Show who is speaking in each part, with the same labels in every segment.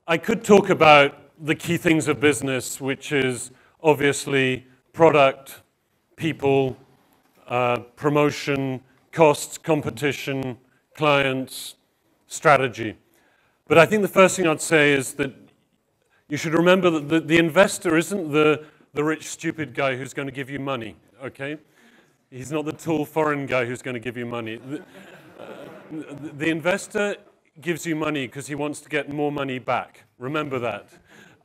Speaker 1: I could talk about the key things of business, which is obviously product, people, promotion, costs, competition, clients, strategy. But I think the first thing I'd say is that you should remember that the investor isn't the rich, stupid guy who's going to give you money, okay? He's not the tall foreign guy who's going to give you money. The investor gives you money because he wants to get more money back. Remember that.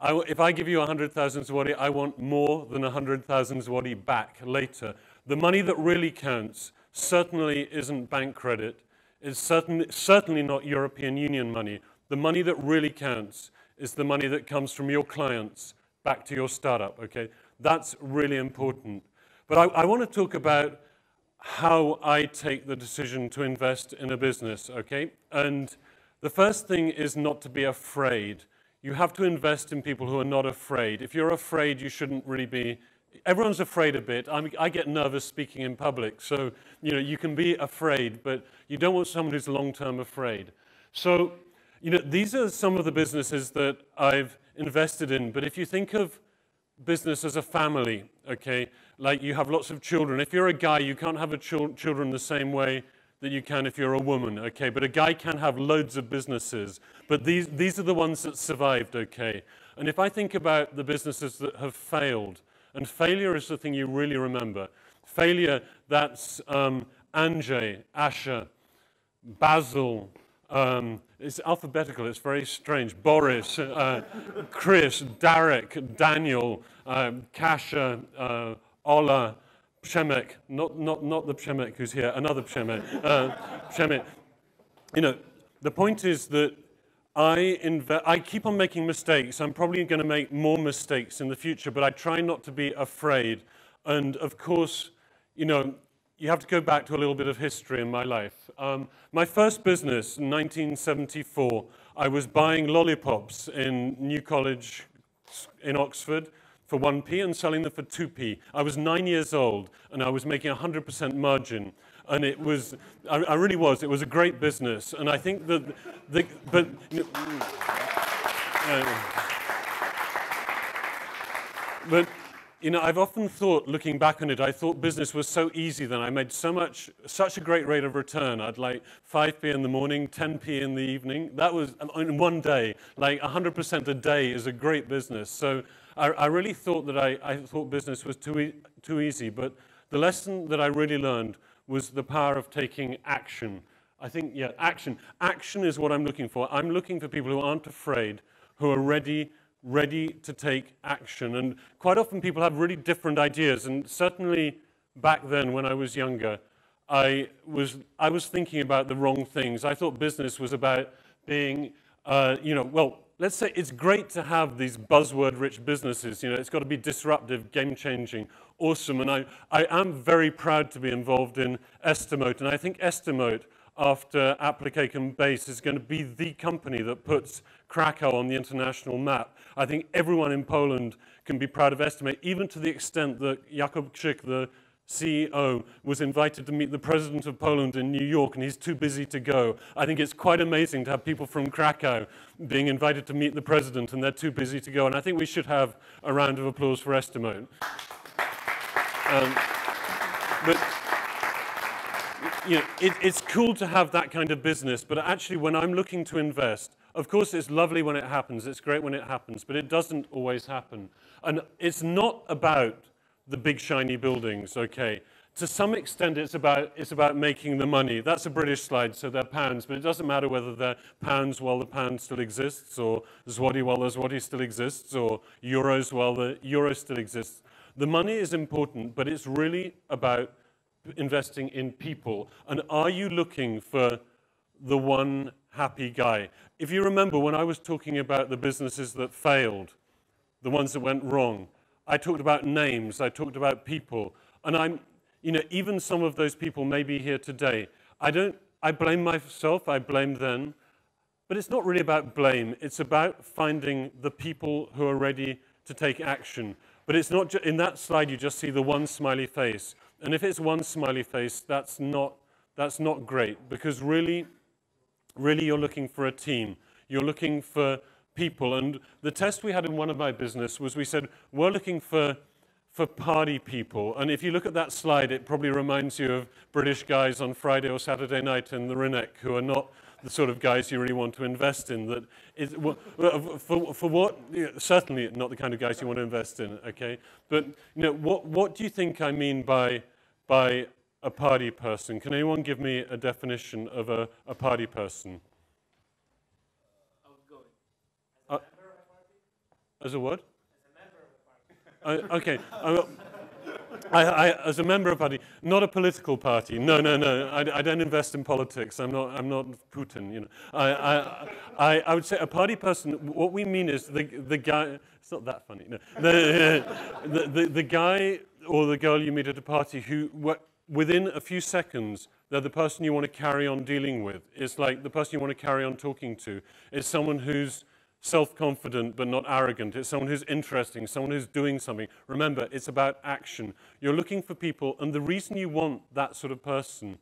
Speaker 1: If I give you 100,000 zloty, I want more than 100,000 zloty back later. The money that really counts certainly isn't bank credit. It's certainly not European Union money. The money that really counts is the money that comes from your clients back to your startup, okay? That's really important. But I want to talk about how I take the decision to invest in a business, okay? And the first thing is not to be afraid. You have to invest in people who are not afraid. If you're afraid, you shouldn't really be. Everyone's afraid a bit. I get nervous speaking in public, so you can be afraid, but you don't want someone who's long-term afraid. So these are some of the businesses that I've invested in, but if you think of business as a family, okay, like you have lots of children. If you're a guy, you can't have children the same way that you can if you're a woman, okay? But a guy can have loads of businesses. But these are the ones that survived, okay? And if I think about the businesses that have failed, and failure is the thing you really remember. Failure, that's Andrzej, Asher, Basil, it's alphabetical, it's very strange. Boris, Chris, Darek, Daniel, Kasia, Ola, Przemek, not the Przemek who's here, another Przemek. Przemek. The point is that I keep on making mistakes. I'm probably going to make more mistakes in the future, but I try not to be afraid. And of course, you have to go back to a little bit of history in my life. My first business in 1974, I was buying lollipops in New College in Oxford for 1p and selling them for 2p. I was 9 years old, and I was making 100% margin. And it was, I really was, it was a great business. And I think that, I've often thought, looking back on it, I thought business was so easy then. I made such a great rate of return. I'd like 5p in the morning, 10p in the evening. That was in one day. Like 100% a day is a great business. So I really thought that I thought business was too easy. But the lesson that I really learned was the power of taking action. I think, yeah, action. Action is what I'm looking for. I'm looking for people who aren't afraid, who are ready to take action. And quite often people have really different ideas. And certainly back then when I was younger, I was thinking about the wrong things. I thought business was about being, well, let's say it's great to have these buzzword-rich businesses. It's got to be disruptive, game-changing, awesome. And I am very proud to be involved in Estimote. And I think Estimote, after Application Base, is going to be the company that puts Krakow on the international map. I think everyone in Poland can be proud of Estimate, even to the extent that Jakub Krzyk, the CEO, was invited to meet the president of Poland in New York, and he's too busy to go. I think it's quite amazing to have people from Krakow being invited to meet the president, and they're too busy to go. And I think we should have a round of applause for Estimote. It's cool to have that kind of business, but actually when I'm looking to invest, of course it's lovely when it happens, it's great when it happens, but it doesn't always happen. And it's not about the big shiny buildings, okay? To some extent it's about making the money. That's a British slide, so they're pounds, but it doesn't matter whether they're pounds while the pound still exists, or zloty while the zloty still exists, or euros while the euro still exists. The money is important, but it's really about investing in people. And are you looking for the one happy guy? If you remember when I was talking about the businesses that failed, the ones that went wrong, I talked about names, I talked about people, and even some of those people may be here today. I blame myself, I blame them, but it's not really about blame, it's about finding the people who are ready to take action. But it's not, in that slide you just see the one smiley face. And if it's one smiley face, that's not great, because really you're looking for a team. You're looking for people. And the test we had in one of my business was we said, we're looking for party people. And if you look at that slide, it probably reminds you of British guys on Friday or Saturday night in the Rinneck who are not the sort of guys you really want to invest in. That is, for what, certainly not the kind of guys you want to invest in, okay? But what do you think I mean by a party person? Can anyone give me a definition of a party person?
Speaker 2: Outgoing.
Speaker 1: As a what?
Speaker 2: As a member of a party.
Speaker 1: Okay. As a member of a party, not a political party. No. I don't invest in politics. I'm not Putin. I would say a party person. What we mean is the guy. It's not that funny. No. The guy or the girl you meet at a party who, within a few seconds, they're the person you want to carry on dealing with. It's like the person you want to carry on talking to. It's someone who's self-confident but not arrogant. It's someone who's interesting, someone who's doing something. Remember, it's about action. You're looking for people, and the reason you want that sort of person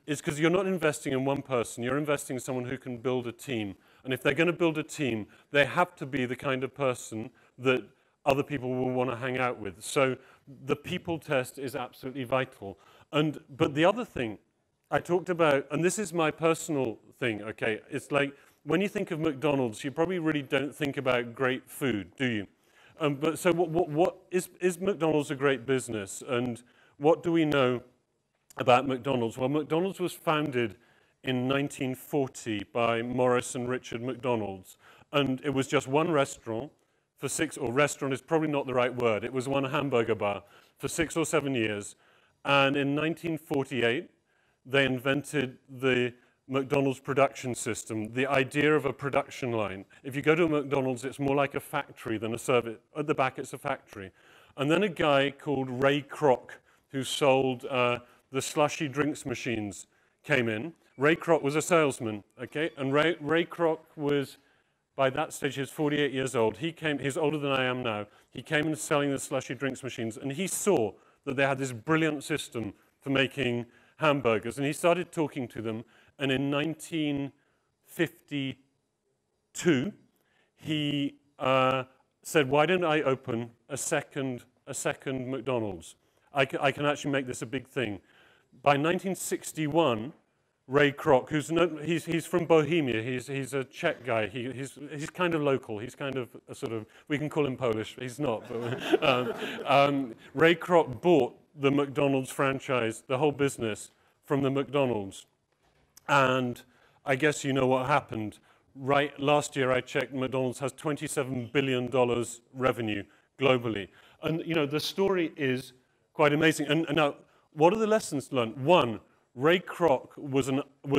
Speaker 1: is because you're not investing in one person. You're investing in someone who can build a team. And if they're going to build a team, they have to be the kind of person that other people will want to hang out with. So the people test is absolutely vital. But the other thing I talked about, and this is my personal thing, okay, it's like, when you think of McDonald's, you probably really don't think about great food, do you? But so what is McDonald's a great business? And what do we know about McDonald's? Well, McDonald's was founded in 1940 by Morris and Richard McDonald's. And it was just one restaurant for or restaurant is probably not the right word. It was one hamburger bar for 6 or 7 years. And in 1948, they invented the McDonald's production system, the idea of a production line. If you go to a McDonald's, it's more like a factory than a service. At the back, it's a factory. And then a guy called Ray Kroc, who sold the slushy drinks machines, came in. Ray Kroc was a salesman, okay? And Ray Kroc was, by that stage, he was 48 years old. He's older than I am now. He came in selling the slushy drinks machines, and he saw that they had this brilliant system for making hamburgers, and he started talking to them. And in 1952, he said, why don't I open a second McDonald's? I can actually make this a big thing. By 1961, Ray Kroc, he's from Bohemia, he's a Czech guy, he's kind of local, he's kind of a sort of, we can call him Polish, he's not. But, Ray Kroc bought the McDonald's franchise, the whole business, from the McDonald's. And I guess you know what happened. Right, last year I checked, McDonald's has $27 billion revenue globally. And the story is quite amazing. And now, what are the lessons learned? One, Ray Kroc was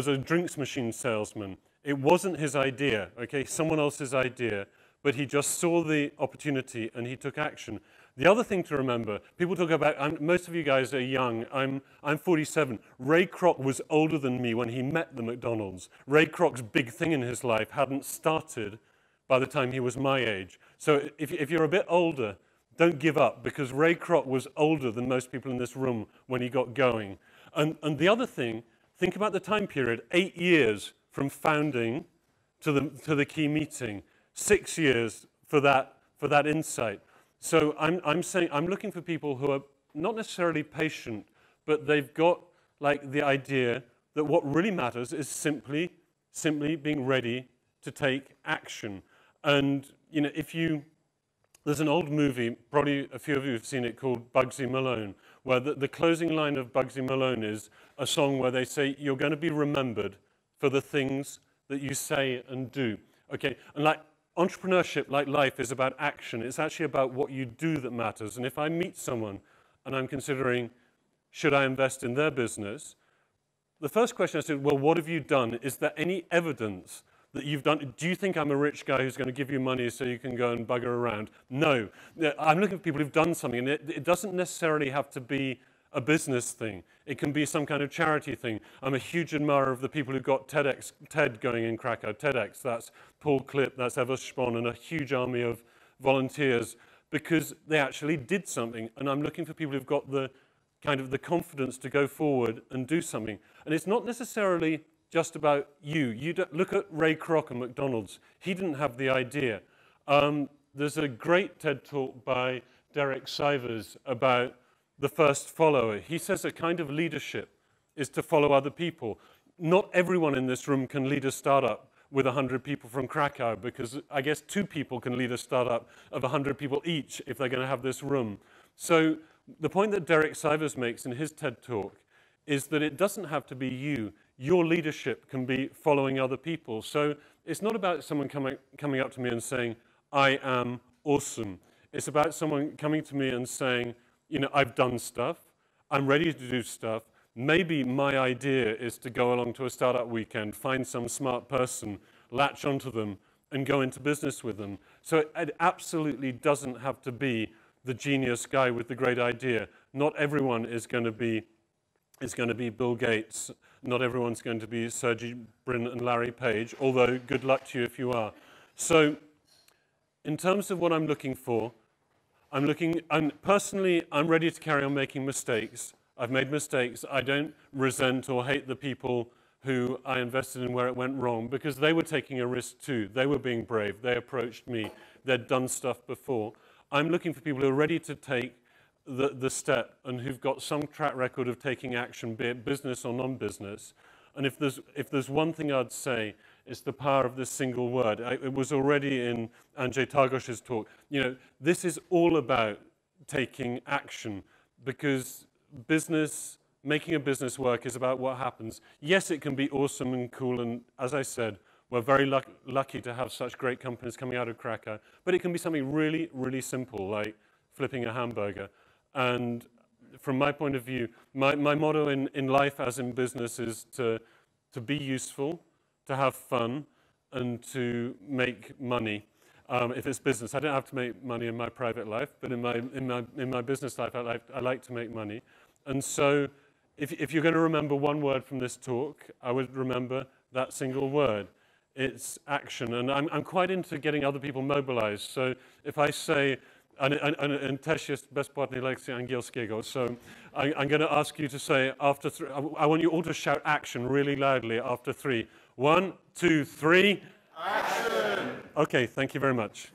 Speaker 1: a drinks machine salesman. It wasn't his idea, okay, someone else's idea, but he just saw the opportunity and he took action. The other thing to remember, people talk about, most of you guys are young, I'm 47. Ray Kroc was older than me when he met the McDonald's. Ray Kroc's big thing in his life hadn't started by the time he was my age. So if you're a bit older, don't give up, because Ray Kroc was older than most people in this room when he got going. And the other thing, think about the time period, 8 years from founding to the key meeting, 6 years for that insight. So I'm saying I'm looking for people who are not necessarily patient, but they've got like the idea that what really matters is simply being ready to take action. And there's an old movie, probably a few of you have seen it, called Bugsy Malone, where the closing line of Bugsy Malone is a song where they say, you're going to be remembered for the things that you say and do. Okay, and like entrepreneurship, like life, is about action. It's actually about what you do that matters. And if I meet someone and I'm considering, should I invest in their business? The first question I said, well, what have you done? Is there any evidence that you've done? Do you think I'm a rich guy who's going to give you money so you can go and bugger around? No. I'm looking for people who've done something, and it doesn't necessarily have to be a business thing. It can be some kind of charity thing. I'm a huge admirer of the people who got TED going in Krakow. TEDx, that's Paul Klipp, that's Eva Spahn, and a huge army of volunteers, because they actually did something. And I'm looking for people who've got the kind of the confidence to go forward and do something. And it's not necessarily just about you. You don't, look at Ray Kroc and McDonald's. He didn't have the idea. There's a great TED talk by Derek Sivers about the first follower. He says a kind of leadership is to follow other people. Not everyone in this room can lead a startup with 100 people from Krakow, because I guess 2 people can lead a startup of 100 people each if they're going to have this room. So the point that Derek Sivers makes in his TED talk is that it doesn't have to be you. Your leadership can be following other people. So it's not about someone coming up to me and saying, I am awesome. It's about someone coming to me and saying, you know, I've done stuff, I'm ready to do stuff. Maybe my idea is to go along to a startup weekend, find some smart person, latch onto them, and go into business with them. So it absolutely doesn't have to be the genius guy with the great idea. Not everyone is going to be Bill Gates. Not everyone's going to be Sergey Brin and Larry Page, although good luck to you if you are. So in terms of what I'm looking for, personally, I'm ready to carry on making mistakes. I've made mistakes. I don't resent or hate the people who I invested in where it went wrong, because they were taking a risk too. They were being brave. They approached me. They'd done stuff before. I'm looking for people who are ready to take the step and who've got some track record of taking action, be it business or non-business. And if there's one thing I'd say, it's the power of this single word. It was already in Andrzej Targosz's talk. You know, this is all about taking action, because business, making a business work is about what happens. Yes, it can be awesome and cool, and as I said, we're very lucky to have such great companies coming out of Krakow, but it can be something really, really simple, like flipping a hamburger. And from my point of view, my motto in life as in business is to be useful, to have fun, and to make money. If it's business, I don't have to make money in my private life, but in my business life, I like to make money. And so, if you're going to remember one word from this talk, I would remember that single word. It's action, and I'm quite into getting other people mobilized. So if I say, and też jest bezpłatna lekcja angielskiego, so I'm going to ask you to say after 3, I want you all to shout action really loudly after 3. 1, 2, 3. Action! Okay, thank you very much.